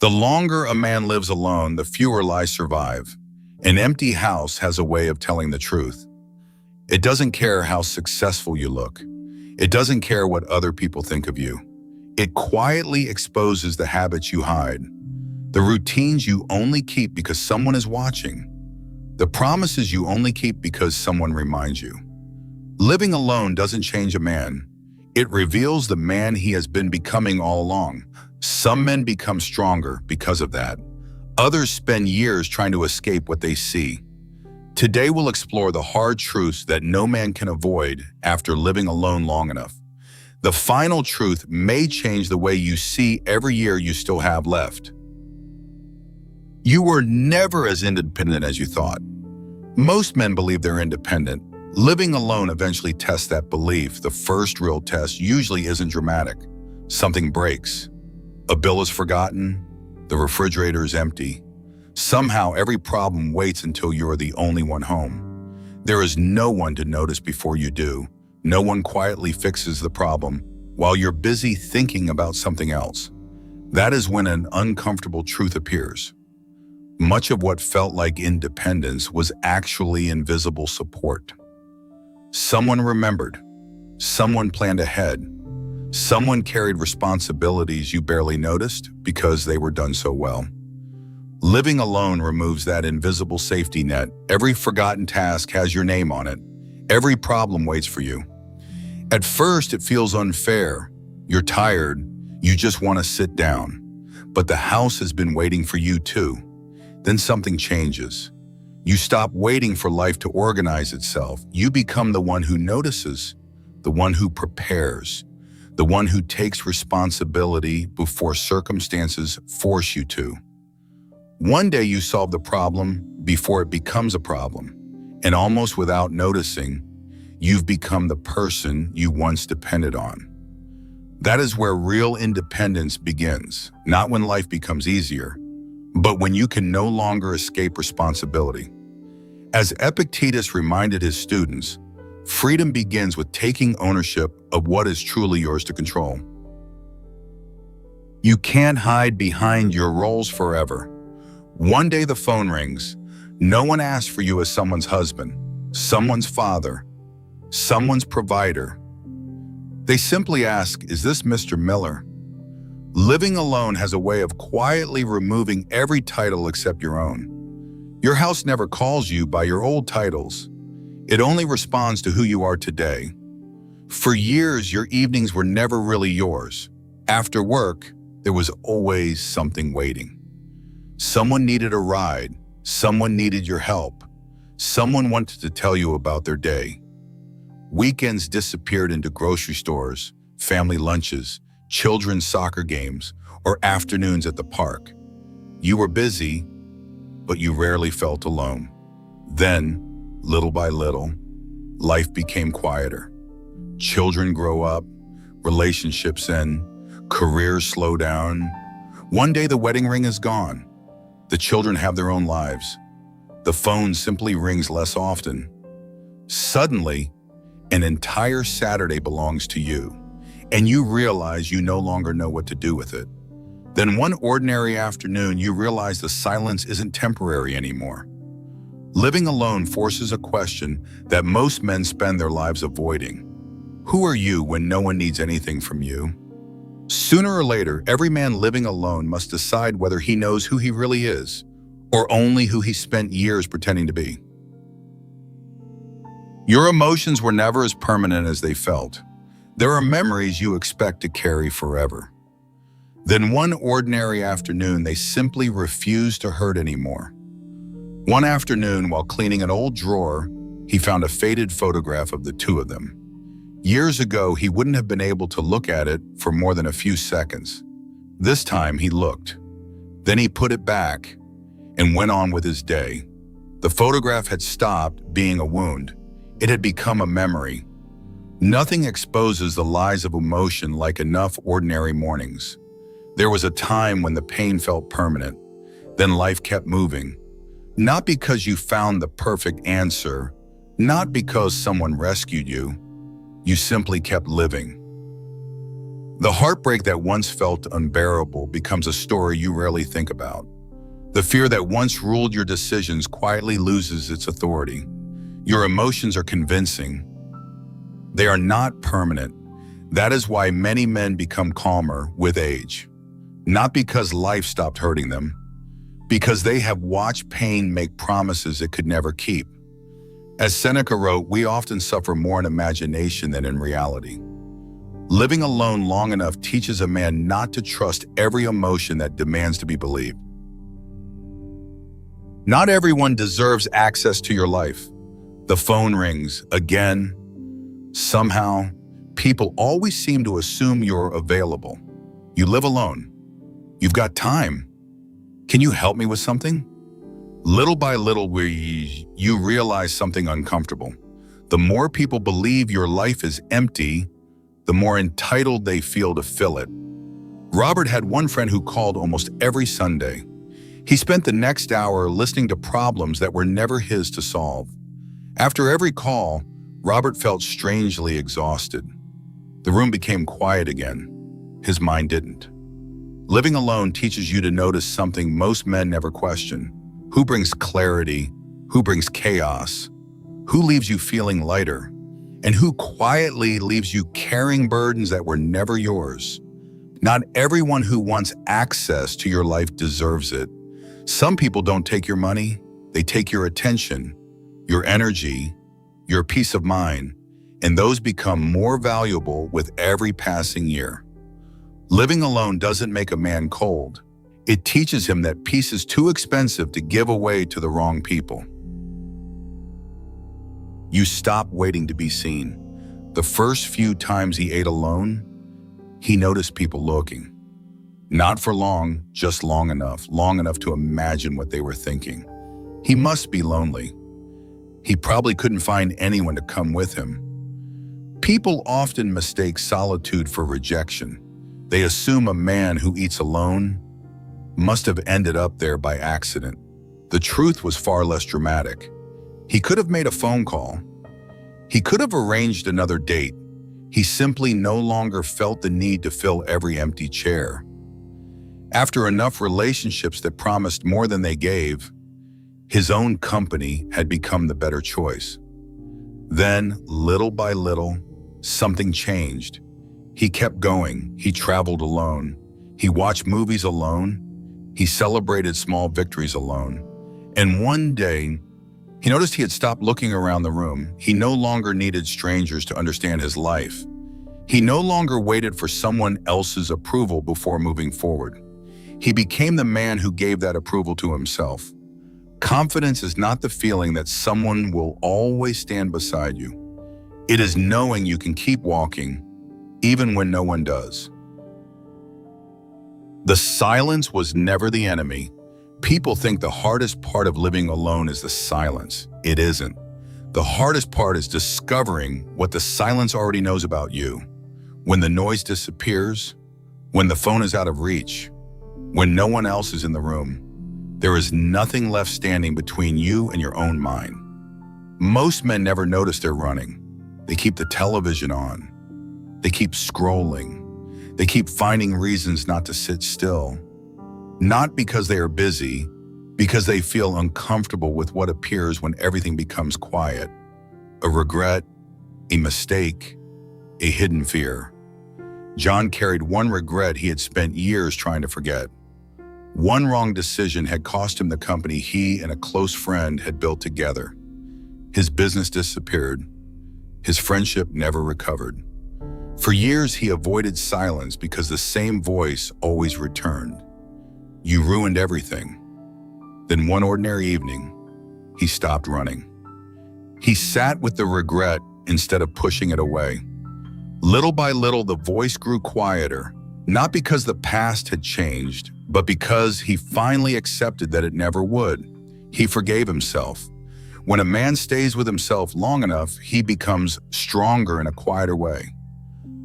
The longer a man lives alone, the fewer lies survive. An empty house has a way of telling the truth. It doesn't care how successful you look. It doesn't care what other people think of you. It quietly exposes the habits you hide, the routines you only keep because someone is watching, the promises you only keep because someone reminds you. Living alone doesn't change a man. It reveals the man he has been becoming all along. Some men become stronger because of that. Others spend years trying to escape what they see. Today we'll explore the hard truths that no man can avoid after living alone long enough. The final truth may change the way you see every year you still have left. You were never as independent as you thought. Most men believe they're independent. Living alone eventually tests that belief. The first real test usually isn't dramatic. Something breaks. A bill is forgotten. The refrigerator is empty. Somehow every problem waits until you're the only one home. There is no one to notice before you do. No one quietly fixes the problem while you're busy thinking about something else. That is when an uncomfortable truth appears. Much of what felt like independence was actually invisible support. Someone remembered. Someone planned ahead. Someone carried responsibilities you barely noticed because they were done so well. Living alone removes that invisible safety net. Every forgotten task has your name on it. Every problem waits for you. At first, it feels unfair. You're tired. You just want to sit down. But the house has been waiting for you too. Then something changes. You stop waiting for life to organize itself. You become the one who notices, the one who prepares, the one who takes responsibility before circumstances force you to. One day you solve the problem before it becomes a problem, and almost without noticing, you've become the person you once depended on. That is where real independence begins, not when life becomes easier, but when you can no longer escape responsibility. As Epictetus reminded his students, freedom begins with taking ownership of what is truly yours to control. You can't hide behind your roles forever. One day the phone rings. No one asks for you as someone's husband, someone's father, someone's provider. They simply ask, "Is this Mr. Miller?" Living alone has a way of quietly removing every title except your own. Your house never calls you by your old titles. It only responds to who you are today. For years, your evenings were never really yours. After work, there was always something waiting. Someone needed a ride. Someone needed your help. Someone wanted to tell you about their day. Weekends disappeared into grocery stores, family lunches, children's soccer games, or afternoons at the park. You were busy, but you rarely felt alone. Then, little by little, life became quieter. Children grow up, relationships end, careers slow down. One day the wedding ring is gone. The children have their own lives. The phone simply rings less often. Suddenly, an entire Saturday belongs to you, and you realize you no longer know what to do with it. Then one ordinary afternoon, you realize the silence isn't temporary anymore. Living alone forces a question that most men spend their lives avoiding. Who are you when no one needs anything from you? Sooner or later, every man living alone must decide whether he knows who he really is, or only who he spent years pretending to be. Your emotions were never as permanent as they felt. There are memories you expect to carry forever. Then one ordinary afternoon, they simply refuse to hurt anymore. One afternoon, while cleaning an old drawer, he found a faded photograph of the two of them. Years ago, he wouldn't have been able to look at it for more than a few seconds. This time, he looked. Then he put it back and went on with his day. The photograph had stopped being a wound. It had become a memory. Nothing exposes the lies of emotion like enough ordinary mornings. There was a time when the pain felt permanent. Then life kept moving. Not because you found the perfect answer, not because someone rescued you. You simply kept living. The heartbreak that once felt unbearable becomes a story you rarely think about. The fear that once ruled your decisions quietly loses its authority. Your emotions are convincing. They are not permanent. That is why many men become calmer with age. Not because life stopped hurting them, because they have watched pain make promises it could never keep. As Seneca wrote, we often suffer more in imagination than in reality. Living alone long enough teaches a man not to trust every emotion that demands to be believed. Not everyone deserves access to your life. The phone rings again. Somehow, people always seem to assume you're available. You live alone. You've got time. Can you help me with something? Little by little, you realize something uncomfortable. The more people believe your life is empty, the more entitled they feel to fill it. Robert had one friend who called almost every Sunday. He spent the next hour listening to problems that were never his to solve. After every call, Robert felt strangely exhausted. The room became quiet again. His mind didn't. Living alone teaches you to notice something most men never question. Who brings clarity? Who brings chaos? Who leaves you feeling lighter? And who quietly leaves you carrying burdens that were never yours? Not everyone who wants access to your life deserves it. Some people don't take your money, they take your attention, your energy, your peace of mind, and those become more valuable with every passing year. Living alone doesn't make a man cold. It teaches him that peace is too expensive to give away to the wrong people. You stop waiting to be seen. The first few times he ate alone, he noticed people looking. Not for long, just long enough to imagine what they were thinking. He must be lonely. He probably couldn't find anyone to come with him. People often mistake solitude for rejection. They assume a man who eats alone must have ended up there by accident. The truth was far less dramatic. He could have made a phone call. He could have arranged another date. He simply no longer felt the need to fill every empty chair. After enough relationships that promised more than they gave, his own company had become the better choice. Then, little by little, something changed. He kept going. He traveled alone. He watched movies alone. He celebrated small victories alone. And one day, he noticed he had stopped looking around the room. He no longer needed strangers to understand his life. He no longer waited for someone else's approval before moving forward. He became the man who gave that approval to himself. Confidence is not the feeling that someone will always stand beside you. It is knowing you can keep walking, even when no one does. The silence was never the enemy. People think the hardest part of living alone is the silence. It isn't. The hardest part is discovering what the silence already knows about you. When the noise disappears, when the phone is out of reach, when no one else is in the room, there is nothing left standing between you and your own mind. Most men never notice they're running. They keep the television on. They keep scrolling. They keep finding reasons not to sit still. Not because they are busy, because they feel uncomfortable with what appears when everything becomes quiet. A regret, a mistake, a hidden fear. John carried one regret he had spent years trying to forget. One wrong decision had cost him the company he and a close friend had built together. His business disappeared. His friendship never recovered. For years, he avoided silence because the same voice always returned. You ruined everything. Then one ordinary evening, he stopped running. He sat with the regret instead of pushing it away. Little by little, the voice grew quieter, not because the past had changed, but because he finally accepted that it never would. He forgave himself. When a man stays with himself long enough, he becomes stronger in a quieter way.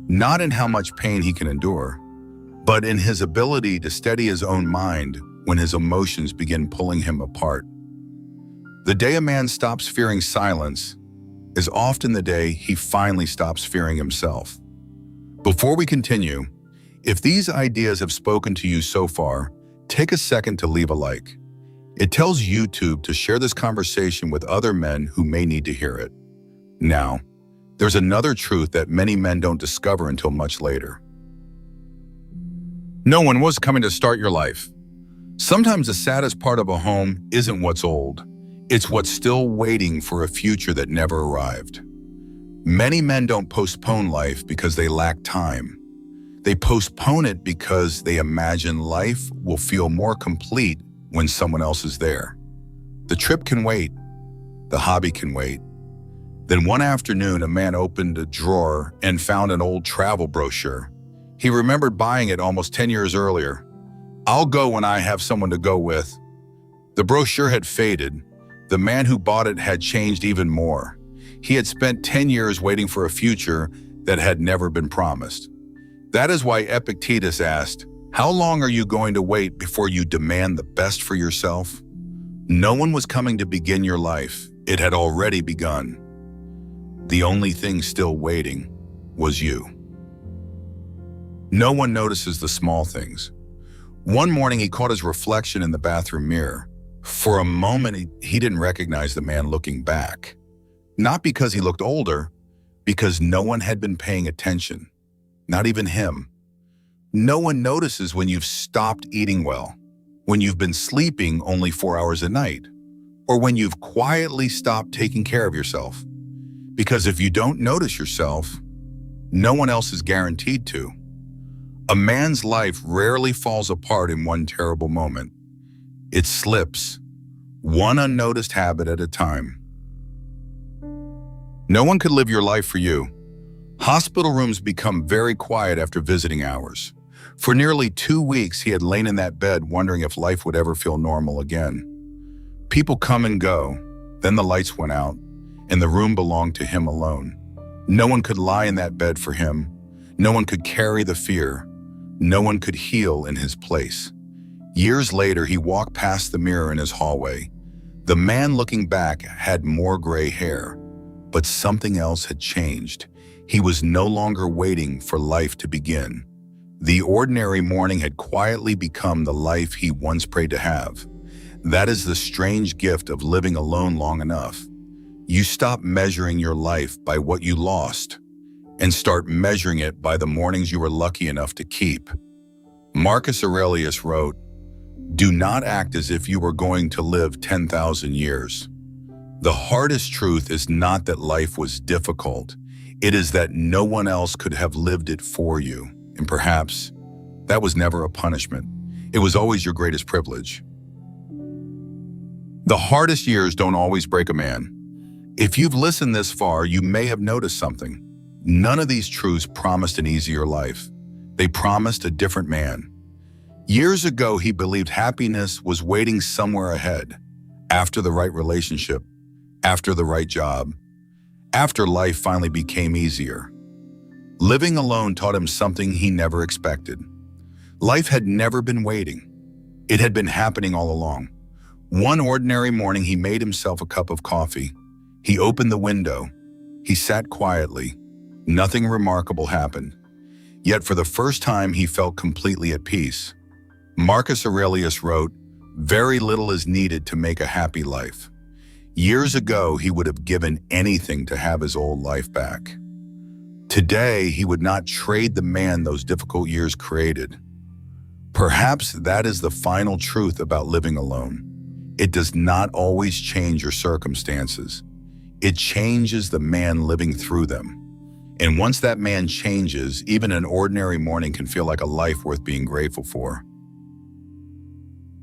Not in how much pain he can endure, but in his ability to steady his own mind when his emotions begin pulling him apart. The day a man stops fearing silence is often the day he finally stops fearing himself. Before we continue, If these ideas have spoken to you so far, take a second to leave a like. It tells YouTube to share this conversation with other men who may need to hear it. Now, there's another truth that many men don't discover until much later. No one was coming to start your life. Sometimes the saddest part of a home isn't what's old. It's what's still waiting for a future that never arrived. Many men don't postpone life because they lack time. They postpone it because they imagine life will feel more complete when someone else is there. The trip can wait. The hobby can wait. Then one afternoon, a man opened a drawer and found an old travel brochure. He remembered buying it almost 10 years earlier. "I'll go when I have someone to go with." The brochure had faded. The man who bought it had changed even more. He had spent 10 years waiting for a future that had never been promised. That is why Epictetus asked, "How long are you going to wait before you demand the best for yourself?" No one was coming to begin your life. It had already begun. The only thing still waiting was you. No one notices the small things. One morning, he caught his reflection in the bathroom mirror. For a moment, he didn't recognize the man looking back. Not because he looked older, because no one had been paying attention. Not even him. No one notices when you've stopped eating well, when you've been sleeping only 4 hours a night, or when you've quietly stopped taking care of yourself. Because if you don't notice yourself, no one else is guaranteed to. A man's life rarely falls apart in one terrible moment. It slips, one unnoticed habit at a time. No one could live your life for you. Hospital rooms become very quiet after visiting hours. For nearly 2 weeks, he had lain in that bed wondering if life would ever feel normal again. People come and go, then the lights went out, and the room belonged to him alone. No one could lie in that bed for him. No one could carry the fear. No one could heal in his place. Years later, he walked past the mirror in his hallway. The man looking back had more gray hair, but something else had changed. He was no longer waiting for life to begin. The ordinary morning had quietly become the life he once prayed to have. That is the strange gift of living alone long enough. You stop measuring your life by what you lost and start measuring it by the mornings you were lucky enough to keep. Marcus Aurelius wrote, "Do not act as if you were going to live 10,000 years. The hardest truth is not that life was difficult. It is that no one else could have lived it for you. And perhaps that was never a punishment. It was always your greatest privilege." The hardest years don't always break a man. If you've listened this far, you may have noticed something. None of these truths promised an easier life. They promised a different man. Years ago, he believed happiness was waiting somewhere ahead, after the right relationship, after the right job, after life finally became easier. Living alone taught him something he never expected. Life had never been waiting. It had been happening all along. One ordinary morning, he made himself a cup of coffee. He opened the window. He sat quietly. Nothing remarkable happened. Yet for the first time, he felt completely at peace. Marcus Aurelius wrote, "Very little is needed to make a happy life." Years ago, he would have given anything to have his old life back. Today, he would not trade the man those difficult years created. Perhaps that is the final truth about living alone. It does not always change your circumstances. It changes the man living through them. And once that man changes, even an ordinary morning can feel like a life worth being grateful for.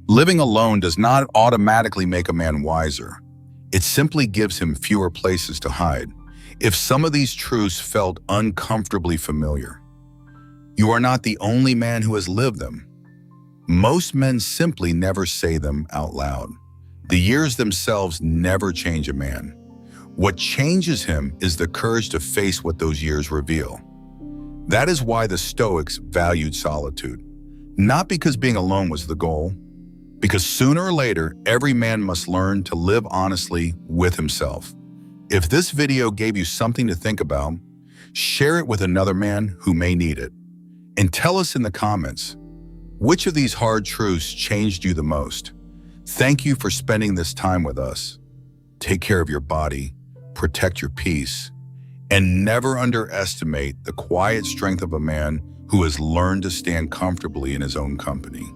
Living alone does not automatically make a man wiser. It simply gives him fewer places to hide. If some of these truths felt uncomfortably familiar, you are not the only man who has lived them. Most men simply never say them out loud. The years themselves never change a man. What changes him is the courage to face what those years reveal. That is why the Stoics valued solitude. Not because being alone was the goal, because sooner or later, every man must learn to live honestly with himself. If this video gave you something to think about, share it with another man who may need it. And tell us in the comments, which of these hard truths changed you the most? Thank you for spending this time with us. Take care of your body, protect your peace, and never underestimate the quiet strength of a man who has learned to stand comfortably in his own company.